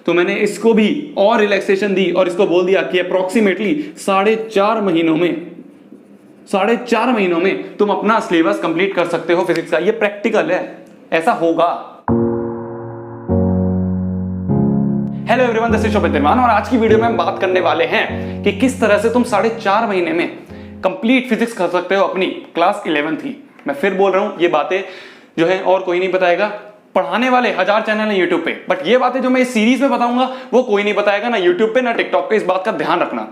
तो मैंने इसको भी और रिलैक्सेशन दी और इसको बोल दिया कि अप्रोक्सीमेटली 4.5 महीनों में तुम अपना सिलेबस कंप्लीट कर सकते हो फिजिक्स का। ये प्रैक्टिकल है, ऐसा होगा। हेलो एवरीवन, दिस इज शोभित निर्माण और आज की वीडियो में हम बात करने वाले हैं कि किस तरह से तुम 4.5 महीने में कंप्लीट फिजिक्स कर सकते हो अपनी क्लास 11th की। मैं फिर बोल रहा हूं, ये बातें जो है और कोई नहीं बताएगा, पढ़ाने वाले 1000 चैनल है यूट्यूब पे, बट ये बातें जो मैं इस सीरीज में बताऊंगा वो कोई नहीं बताएगा, ना यूट्यूब पे ना टिकटॉक पे। इस बात का ध्यान रखना।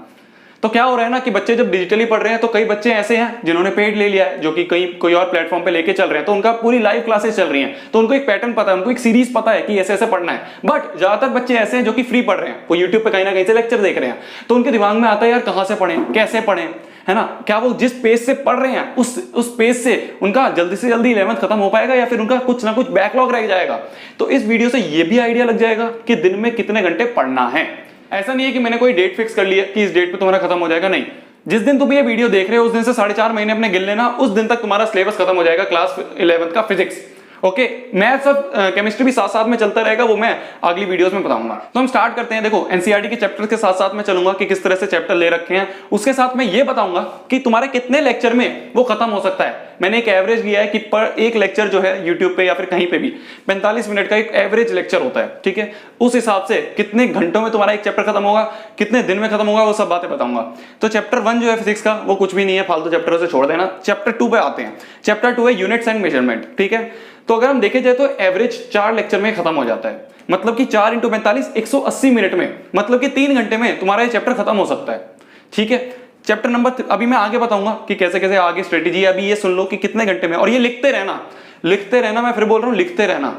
तो क्या हो रहा है ना कि बच्चे जब डिजिटली पढ़ रहे हैं तो कई बच्चे ऐसे हैं जिन्होंने पेड ले लिया है, जो कि कोई और प्लेटफॉर्म पे लेके चल रहे हैं, तो उनका पूरी लाइव क्लासेस चल रही हैं, तो उनको एक पैटर्न पता है, उनको एक सीरीज पता है कि ऐसे ऐसे पढ़ना है। बट ज्यादातर बच्चे ऐसे हैं जो कि फ्री पढ़ रहे हैं, वो यूट्यूब पे कहीं ना कहीं से लेक्चर देख रहे हैं, तो उनके दिमाग में आता है यार कहां से पढ़ें, कैसे पढ़ें, है ना। क्या वो जिस पेज से पढ़ रहे हैं उस पेज से उनका जल्दी से जल्दी 11th खत्म हो पाएगा या फिर उनका कुछ ना कुछ बैकलॉग रह जाएगा। तो इस वीडियो से ये भी आइडिया लग जाएगा कि दिन में कितने घंटे पढ़ना है। ऐसा नहीं है कि मैंने कोई डेट फिक्स कर ली है कि इस डेट पे तुम्हारा खत्म हो जाएगा, नहीं। जिस दिन तुम ये वीडियो देख रहे हो उस दिन से 4.5 महीने अपने गिन लेना, उस दिन तक तुम्हारा सिलेबस खत्म हो जाएगा क्लास 11th का फिजिक्स। ओके, मैथ्स और केमिस्ट्री भी साथ साथ में चलता रहेगा, वो मैं अगली वीडियोस में बताऊंगा। तो हम स्टार्ट करते हैं। देखो, एनसीईआरटी के चैप्टर के साथ साथ में चलूंगा कि किस तरह से चैप्टर ले रखे हैं, उसके साथ में ये बताऊंगा कि तुम्हारे कितने लेक्चर में वो खत्म हो सकता है। मैंने एक एवरेज लिया है कि पर एक लेक्चर जो है यूट्यूब पे या फिर कहीं पे भी 45 मिनट का एक एवरेज लेक्चर होता है, ठीक है। उस हिसाब से कितने घंटों में तुम्हारा एक चैप्टर खत्म होगा, कितने दिन में खत्म होगा, वो सब बातें बताऊंगा। तो चैप्टर 1 जो है फिजिक्स का, वो कुछ भी नहीं है, फालतू चैप्टरों से छोड़ देना। चैप्टर 2 पे आते हैं। चैप्टर 2 है यूनिट्स एंड मेजरमेंट, ठीक है। तो अगर हम देखे जाए तो एवरेज 4 लेक्चर में खत्म हो जाता है, मतलब कि 4 × 45 180 मिनट में, मतलब कि 3 घंटे में तुम्हारा ये चैप्टर खत्म हो सकता है, ठीक है। चैप्टर नंबर अभी मैं आगे बताऊंगा कि कैसे कैसे आगे स्ट्रेटेजी है। अभी ये सुन लो कि कितने घंटे में, और ये लिखते रहना। मैं फिर बोल रहा हूं, लिखते रहना।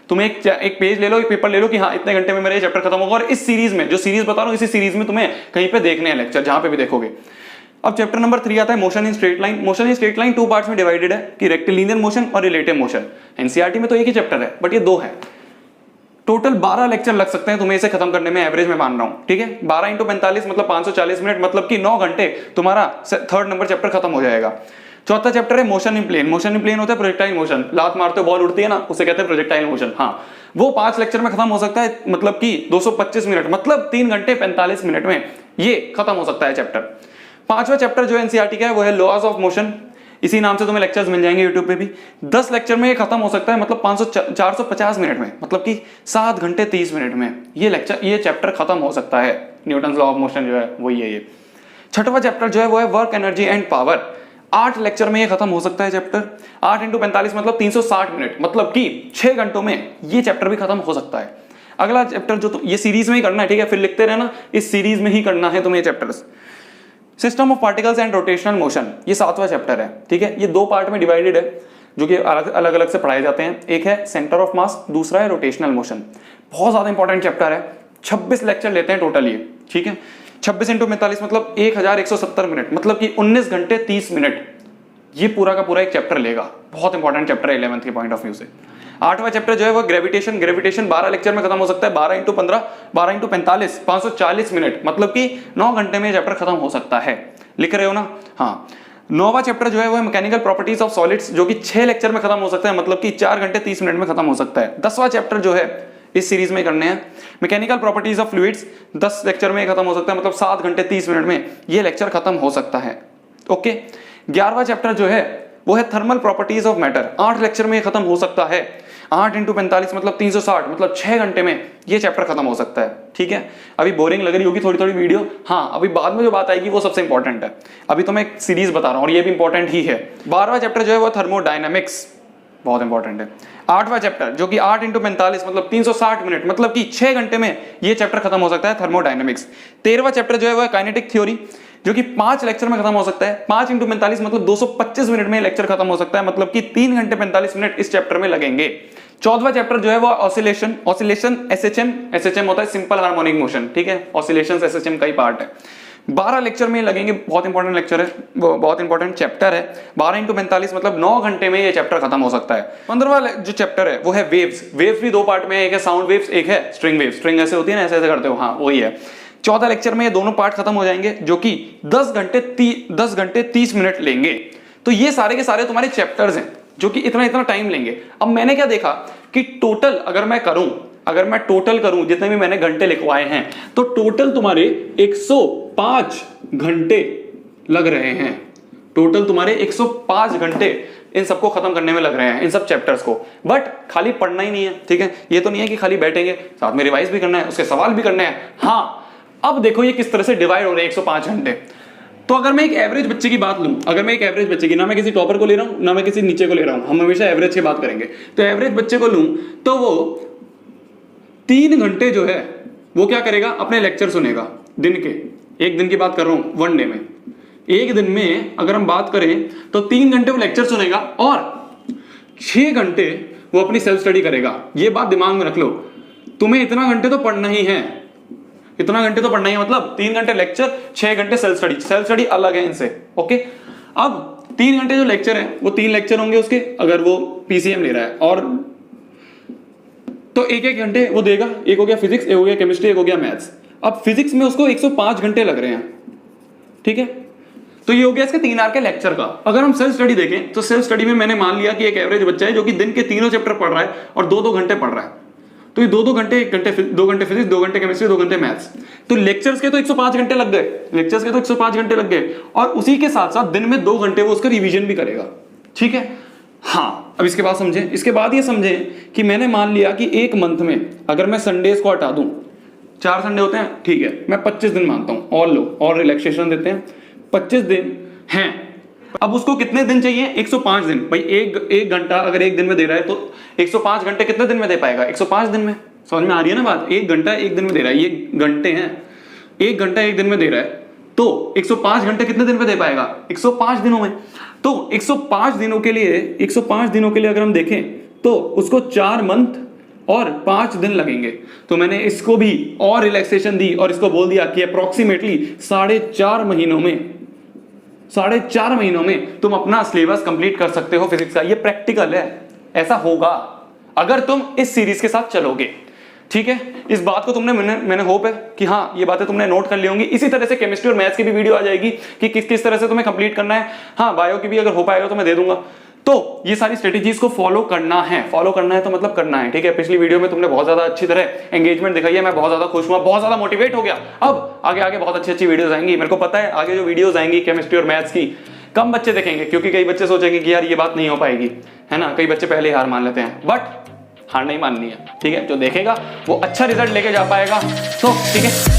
तुम एक पेज ले लो, एक पेपर ले लो कि हाँ इतने घंटे में मेरा ये चैप्टर खत्म होगा, और इस सीरीज में, जो सीरीज बता रहा हूं, इसी सीरीज में तुम्हें कहीं पे देखने हैं लेक्चर, जहां पे भी देखोगे। अब चैप्टर नंबर 3 आता है motion in straight line. Motion in straight line 2 parts में डिवाइडेड है कि रेक्टिलिनियर मोशन और रिलेटिव मोशन। एनसीईआरटी में तो एक ही चैप्टर है, बट ये 2 है। टोटल 12 लेक्चर लग सकते हैं तुम्हें इसे खत्म करने में, एवरेज में मान रहा हूं, ठीक है। 12 × 45 मतलब 540 मिनट, मतलब कि 9 घंटे तुम्हारा 3rd नंबर चैप्टर खत्म हो जाएगा। चौथा चैप्टर है motion in plane. Motion in plane होता है प्रोजेक्टाइल मोशन, लात मारते हो बॉल उड़ती है ना, उसे कहते हैं प्रोजेक्टाइल मोशन। हाँ, वो 5 लेक्चर में खत्म हो सकता है, मतलब कि 225 मिनट, मतलब 3 घंटे 45 मिनट में ये खत्म हो सकता है चैप्टर। 5वां चैप्टर जो एनसीईआरटी का है वो है लॉज ऑफ मोशन। इसी नाम से तुम्हें लेक्चर्स मिल जाएंगे यूट्यूब पे भी। 10 लेक्चर में ये खत्म हो सकता है, मतलब 450 मिनट में, मतलब कि 7 घंटे 30 मिनट में ये चैप्टर खत्म हो सकता है। न्यूटन लॉ ऑफ मोशन जो है वही है ये। 6वां चैप्टर जो है वो है work energy and power. 8 lecture में ये खत्म हो सकता है चैप्टर। 8 × 45 मतलब 360 मिनट, मतलब कि 6 घंटों में ये चैप्टर भी खत्म हो सकता है। अगला चैप्टर जो ये सीरीज में ही करना है, ठीक है, फिर लिखते रहना, इस सीरीज में ही करना है तुम्हें ये chapters. System of particles and rotational motion, ये 7वां चैप्टर है, ठीक है। ये 2 पार्ट में डिवाइडेड है, जो कि अलग अलग से पढ़ाए जाते हैं। एक है सेंटर ऑफ मास, दूसरा है रोटेशनल मोशन। बहुत ज्यादा इंपॉर्टेंट चैप्टर है। 26 लेक्चर लेते हैं टोटल ये, ठीक है। 26 × 45 मतलब 1170 मिनट, मतलब कि 19 घंटे 30 मिनट ये पूरा का पूरा एक चैप्टर लेगा। बहुत इंपॉर्टेंट चैप्टर है 11th के पॉइंट ऑफ व्यू से। 8वां चैप्टर जो है वो ग्रेविटेशन। 12 लेक्चर में खत्म हो सकता है। 12 × 15 12 × 45 540 मिनट, मतलब कि 9 घंटे में चैप्टर खत्म हो सकता है। लिख रहे हो ना? हाँ। 9वां चैप्टर जो है वो है मैकेनिकल प्रॉपर्टीज ऑफ सॉलिड्स, जो कि 6 लेक्चर में खत्म हो सकता है, मतलब कि 4 घंटे 30 मिनट में खत्म हो सकता है। 10वां चैप्टर जो है इस सीरीज में करने हैं mechanical properties of fluids. 10 lecture में खत्म हो सकता है, मतलब 7 घंटे 30 मिनट में ये लेक्चर खत्म हो सकता है। ओके। 11वां चैप्टर जो है वो है thermal properties of matter. 8 lecture में खत्म हो सकता है। 8 × 45 मतलब 360, मतलब 6 घंटे में ये चैप्टर खत्म हो सकता है, ठीक है। अभी बोरिंग लग रही होगी थोड़ी थोड़ी वीडियो, हाँ, अभी बाद में जो बात आएगी वो सबसे इंपॉर्टेंट है। अभी तो मैं एक सीरीज बता रहा हूं और ये भी इंपॉर्टेंट ही है। 12वां चैप्टर जो है वो थर्मोडायनेमिक्स, बहुत इंपॉर्टेंट है। 8वां चैप्टर जो कि 8 × 45 मतलब 360 मिनट, मतलब कि 6 घंटे में ये चैप्टर खत्म हो सकता है, थर्मोडायनेमिक्स। 13वां चैप्टर जो है वो काइनेटिक थ्योरी, जो कि 5 लेक्चर में खत्म हो सकता है। 5 × 45 मतलब 225 मिनट में लेक्चर खत्म हो सकता है, मतलब कि 3 घंटे 45 मिनट इस चैप्टर में लगेंगे। 14वां चैप्टर जो है वो ऑसिलेशन एसएचएम होता है सिंपल हार्मोनिक मोशन, ठीक है। ऑसिलेशंस एसएचएम का ही पार्ट है। 12 लेक्चर में लगेंगे, बहुत इंपॉर्टेंट लेक्चर है, बहुत इंपॉर्टेंट चैप्टर है। 12 × 45 मतलब 9 घंटे में ये चैप्टर खत्म हो सकता है। 15वां जो चैप्टर है वो है वेव्स। वेव्स भी 2 पार्ट में है, एक है साउंड वेव्स, एक है स्ट्रिंग वेव्स। स्ट्रिंग ऐसे होती है ना, ऐसे ऐसे करते हो, हाँ वही है। 14 लेक्चर में ये दोनों पार्ट खत्म हो जाएंगे, जो कि 10 घंटे 30 मिनट लेंगे। तो ये सारे के सारे तुम्हारे चैप्टर्स हैं जो कि इतना टाइम लेंगे। अब मैंने क्या देखा कि टोटल अगर मैं करूं, अगर मैं टोटल करूं जितने भी मैंने घंटे लिखवाए हैं तो टोटल तुम्हारे 105 घंटे लग रहे हैं। टोटल तुम्हारे 105 घंटे इन सबको खत्म करने में लग रहे हैं, इन सब चैप्टर्स को। बट खाली पढ़ना ही नहीं है, ठीक है, ये तो नहीं है कि खाली बैठेंगे, साथ में रिवाइज भी करना है, उसके सवाल भी करने हैं। हाँ, अब देखो ये किस तरह से डिवाइड हो रहे हैं 105 घंटे। तो अगर मैं एक एवरेज बच्चे की बात लूं, अगर मैं एक एवरेज बच्चे की, ना मैं किसी टॉपर को ले रहा हूं ना मैं किसी नीचे को ले रहा हूं, हम हमेशा एवरेज की बात करेंगे। तो एवरेज बच्चे को लूं तो वो 3 घंटे जो है वो क्या करेगा, अपने लेक्चर सुनेगा दिन के। एक दिन की बात कर रहा हूं, वन डे में, एक दिन में अगर हम बात करें तो 3 घंटे वो लेक्चर सुनेगा और 6 घंटे वो अपनी सेल्फ स्टडी करेगा। ये बात दिमाग में रख लो, तुम्हें इतना घंटे तो पढ़ना ही है, इतना घंटे तो पढ़ना ही है, मतलब 3 घंटे लेक्चर, 6 घंटे सेल्फ स्टडी। सेल्फ स्टडी अलग है इनसे, ओके। अब 3 घंटे जो लेक्चर है वो 3 लेक्चर होंगे उसके, अगर वो पीसीएम ले रहा है, और तो एक घंटे वो देगा। एक हो गया फिजिक्स, एक हो गया केमिस्ट्री, एक हो गया मैथ्स। अब फिजिक्स में उसको 105 घंटे लग रहे हैं, ठीक है। तो ये हो गया इसके 3 आवर के लेक्चर का। अगर हम सेल्फ स्टडी देखें तो सेल्फ स्टडी में मैंने मान लिया कि एक एवरेज बच्चा है जो कि दिन के तीनों चैप्टर पढ़ रहा है और 2-2 घंटे पढ़ रहा है। तो ये 2-2 घंटे, 1 घंटे 2 घंटे फिजिक्स, 2 घंटे केमिस्ट्री, 2 घंटे मैथ्स। तो लेक्चर्स के तो 105 घंटे लग गए, लेक्चर्स के तो 105 घंटे लग गए, और उसी के साथ साथ दिन में 2 घंटे वो उसका रिवीजन भी करेगा, ठीक है। हाँ, अब इसके बाद समझें, इसके बाद ये समझें कि मैंने मान लिया कि एक मंथ में अगर मैं संडेज को हटा दूं, 4 संडे होते हैं, ठीक है, मैं 25 दिन मानता हूं, और लो और रिलैक्सेशन देते हैं, 25 दिन हैं। अब उसको कितने दिन चाहिए, 105 दिन। भाई एक घंटा अगर एक दिन में दे रहा है तो 105 घंटे कितने दिन में दे पाएगा, 105 दिन में। समझ में आ रही है ना बात, 1 घंटा एक दिन में दे रहा है, ये घंटे हैं, 1 घंटा एक दिन में दे रहा है, तो 105 घंटे कितने दिन में दे पाएगा, 105 दिनों में। तो 105 दिनों के लिए, 105 दिनों के लिए अगर हम देखें तो उसको 4 मंथ और 5 दिन लगेंगे। तो मैंने इसको भी और रिलैक्सेशन दी और इसको बोल दिया कि अप्रोक्सीमेटली 4.5 महीनों में, 4.5 महीनों में तुम अपना सिलेबस कंप्लीट कर सकते हो फिजिक्स का। ये प्रैक्टिकल है, ऐसा होगा अगर तुम इस सीरीज के साथ चलोगे, ठीक है। इस बात को तुमने, मैंने होप है कि हाँ ये बातें तुमने नोट कर ली होंगी। इसी तरह से केमिस्ट्री और मैथ्स की भी वीडियो आ जाएगी कि किस तरह से तुम्हें कंप्लीट करना है। हाँ, बायो की भी अगर हो पाएगा तो मैं दे दूंगा। तो ये सारी स्ट्रेटेजीज को फॉलो करना है, फॉलो करना है तो मतलब करना है, ठीक है। पिछली वीडियो में तुमने बहुत ज्यादा अच्छी तरह एंगेजमेंट दिखाई है, मैं बहुत ज्यादा खुश हुआ, बहुत ज्यादा मोटिवेट हो गया। अब आगे बहुत अच्छी वीडियोस आएंगी, मेरे को पता है आगे जो वीडियोस आएंगी केमिस्ट्री और मैथ्स की कम बच्चे देखेंगे, क्योंकि कई बच्चे सोचेंगे कि यार ये बात नहीं हो पाएगी, है ना। कई बच्चे पहले हार मान लेते हैं, बट हार नहीं माननी है, ठीक है। जो देखेगा वो अच्छा रिजल्ट लेके जा पाएगा। तो ठीक है।